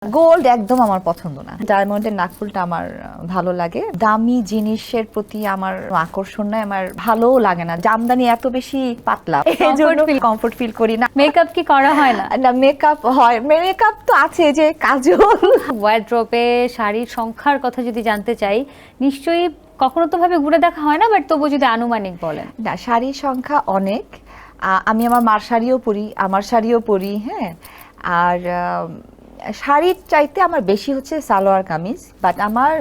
Gold একদম আমার পছন্দ না। ডায়মন্ডের নাকফুলটা আমার ভালো লাগে। দামি জিনিসের প্রতি আমার আকর্ষণ নাই, আমার ভালোও লাগে না। জামদানি এত বেশি পাতলা, এজন্য কমফোর্ট ফিল করি না। মেকআপ কি করা হয় না? না, মেকআপ হয়, মেকআপ তো আছে, যে কাজল। ওয়ার্ড্রোবে শাড়ির সংখ্যার কথা যদি জানতে চাই, নিশ্চয়ই কখনো তো ভাবে ঘুরে দেখা হয় না, বাট তবু যদি আনুমানিক বলেন। না, শাড়ির সংখ্যা অনেক। আমি আমার মার শাড়িও পরি, আমার শাড়িও পরি, হ্যাঁ। আর শাড়ির চাইতে আমার বেশি হচ্ছে সালোয়ার কামিজ। বাট আমার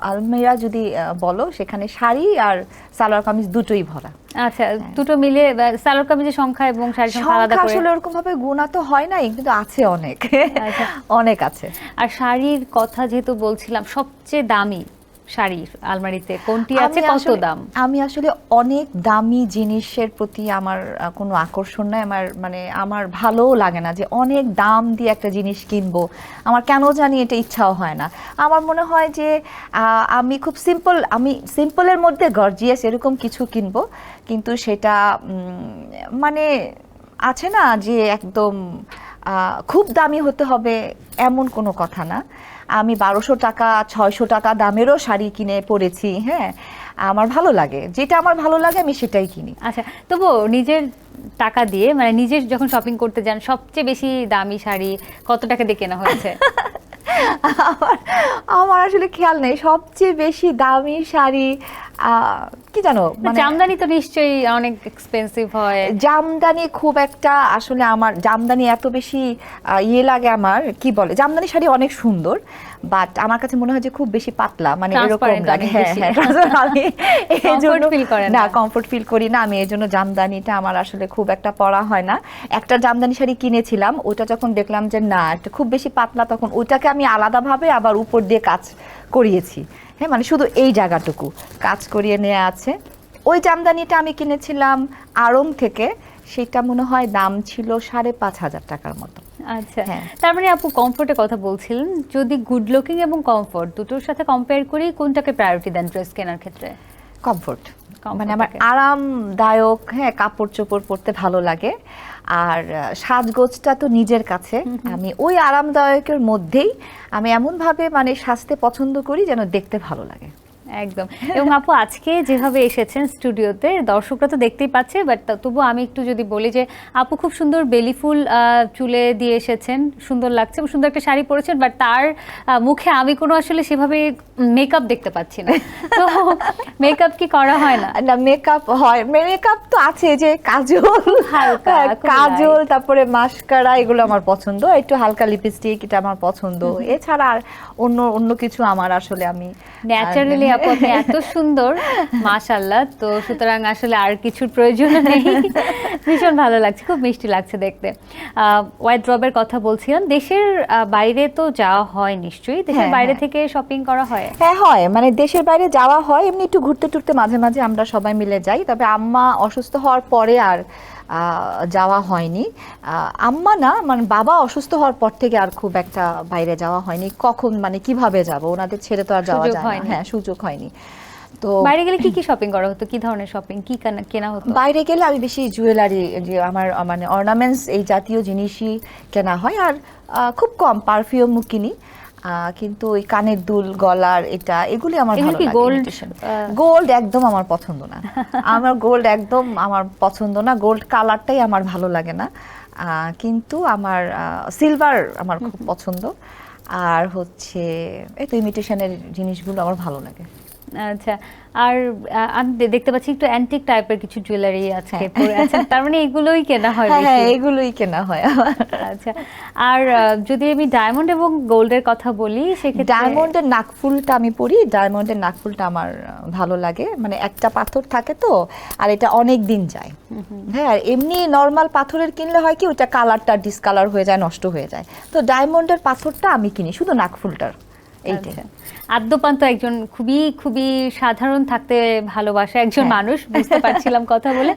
আলমিরা যদি বলো, সেখানে শাড়ি আর সালোয়ার কামিজ দুটোই ভরা। আচ্ছা, দুটো মিলে সালোয়ার কামিজের সংখ্যা এবং শাড়ির সংখ্যা আলাদা করে? আসলে ওরকম ভাবে গুণা তো হয় নাই, কিন্তু আছে অনেক। আচ্ছা। অনেক আছে। আর শাড়ির কথা যেহেতু বলছিলাম, সবচেয়ে দামি শাড়ি আলমারিতে কোনটি আছে, কত দাম? আমি আসলে অনেক দামি জিনিসের প্রতি আমার কোনো আকর্ষণ নাই, আমার ভালোও লাগে না যে অনেক দাম দিয়ে একটা জিনিস কিনবো। আমার কেন জানি এটা ইচ্ছাও হয় না। আমার মনে হয় যে আমি খুব আমি সিম্পলের মধ্যে গর্জিয়াস এরকম কিছু কিনবো, কিন্তু সেটা মানে আছে না যে একদম খুব দামি হতে হবে, এমন কোনো কথা না। আমি 1200 টাকা 600 টাকা দামেরও শাড়ি কিনে পরেছি, হ্যাঁ। আমার ভালো লাগে, যেটা আমার ভালো লাগে আমি সেটাই কিনি। আচ্ছা, তবু নিজের টাকা দিয়ে, মানে নিজের যখন শপিং করতে যান, সবচেয়ে বেশি দামি শাড়ি কত টাকা দিয়ে কেনা হয়েছে? আমার আসলে খেয়াল নেই সবচেয়ে বেশি দামি শাড়ি কি জানো, জামদানি তো নিশ্চয়ই অনেক এক্সপেন্সিভ হয়। জামদানি খুব একটা, আসলে আমার জামদানি এত বেশি ইয়ে লাগে। আমার কি বলে, জামদানি শাড়ি অনেক সুন্দর, বাট আমার কাছে মনে হয় যে খুব বেশি পাতলা, মানে এরকম লাগে। হ্যাঁ হ্যাঁ, আমি এজন্য না, কমফোর্ট ফিল করি না। আমি এজন্য জামদানিটা আমার আসলে খুব একটা পরা হয় না। একটা জামদানি শাড়ি কিনেছিলাম, ওটা যখন দেখলাম যে না, এটা খুব বেশি পাতলা, তখন ওটাকে আমি আলাদাভাবে আবার উপর দিয়ে কাজ করিয়েছি, হ্যাঁ। মানে শুধু এই জায়গাটুকু কাজ করিয়ে নেওয়া আছে। ওই জামদানিটা আমি কিনেছিলাম আড়ং থেকে, সেটা মনে হয় দাম ছিল 5,500 টাকার মতো। আচ্ছা, তার মানে আপু কমফোর্টের কথা বলছিলেন। যদি গুড লুকিং এবং কমফোর্ট দুটোর সাথে কম্পেয়ার করি, কোনটাকে প্রায়োরিটি দেন ড্রেস কেনার ক্ষেত্রে? কমফোর্ট, মানে আমার আরামদায়ক, হ্যাঁ, কাপড় চোপড় পরতে ভালো লাগে। আর সাজগোজটা তো নিজের কাছে, আমি ওই আরামদায়কের মধ্যেই আমি এমনভাবে মানে সাজতে পছন্দ করি যেন দেখতে ভালো লাগে। একদম। এবং আপু আজকে যেভাবে এসেছেন স্টুডিওতে, দর্শকরা তো দেখতেই পাচ্ছে, বাট তবু আমি একটু যদি বলি যে আপু খুব সুন্দর বেলি ফুল চুলে দিয়ে এসেছেন, সুন্দর লাগছে, এবং সুন্দর একটা শাড়ি পরেছেন, বাট তার মুখে আমি কোনো আসলে সেভাবে মেকআপ দেখতে পাচ্ছি না। তো মেকআপ কি করা হয় না? না, মেকআপ হয়, মেকআপ তো আছে, যে কাজল, হালকা কাজল, তারপরে মাস্কারা, এগুলো আমার পছন্দ। একটু হালকা লিপস্টিক, এটা আমার পছন্দ। এছাড়া আর অন্য কিছু আমার আসলে, আমি ন্যাচারালি আপু আপনি এত সুন্দর, মাশাআল্লাহ। তো সুতরাং আসলে আর কিছুর প্রয়োজন নেই। ভীষণ ভালো লাগছে, খুব মিষ্টি লাগছে দেখতে। ওয়ার্ড্রবের কথা বলছিলাম, দেশের বাইরে তো যাওয়া হয় নিশ্চয়ই, দেশের বাইরে থেকে শপিং করা হয়? হ্যাঁ হয়, মানে দেশের বাইরে যাওয়া হয়, এমনি একটু ঘুরতে টুরতে মাঝে মাঝে আমরা সবাই মিলে যাই। তবে আম্মা অসুস্থ হওয়ার পরে আর যাওয়া হয়নি। আম্মা না, মানে বাবা অসুস্থ হওয়ার পর থেকে আর খুব একটা বাইরে যাওয়া হয়নি। কখন, মানে কিভাবে যাব, ওনাদের ছেড়ে তো আর যাওয়া যায় না। হ্যাঁ, সুযোগ হয়নি। তো বাইরে গেলে কি কি শপিং করা হতো, কি ধরনের শপিং, কি কেনা হতো? বাইরে গেলে আমি বেশি জুয়েলারি, যে আমার মানে অর্নামেন্টস, এই জাতীয় জিনিসই কেনা হয়। আর খুব কম পারফিউমও কিনি, কিন্তু ওই কানের দুল, গলার এগুলি আমার ভালো লাগে। গোল্ড একদম আমার পছন্দ না। আমার গোল্ড একদম আমার পছন্দ না, গোল্ড কালারটাই আমার ভালো লাগে না। কিন্তু আমার সিলভার আমার খুব পছন্দ। আর হচ্ছে এই তো ইমিটেশনের জিনিসগুলো আমার ভালো লাগে। আচ্ছা, আর আমি দেখতে পাচ্ছি একটু অ্যান্টিক টাইপের কিছু জুয়েলারি আজকে পরে আছেন, তার মানে এগুলোই কেনা হয়? হ্যাঁ, এগুলোই কেনা হয় আমার। আচ্ছা, আর যদি আমি ডায়মন্ড এবং গোল্ডের কথা বলি, সেক্ষেত্রে ডায়মন্ডের নাকফুলটা আমি পরি। ডায়মন্ডের নাকফুলটা আমার ভালো লাগে, মানে একটা পাথর থাকে তো, আর এটা অনেক দিন যায়। হ্যাঁ, আর এমনি নর্মাল পাথরের কিনলে হয় কি, ওটা কালারটা ডিসকালার হয়ে যায়, নষ্ট হয়ে যায়। তো ডায়মন্ডের পাথরটা আমি কিনি, শুধু নাকফুলটার। আদ্যপান্ত একজন খুবই খুবই সাধারণ থাকতে ভালোবাসা একজন মানুষ, বুঝতে পারছিলাম কথা বলে।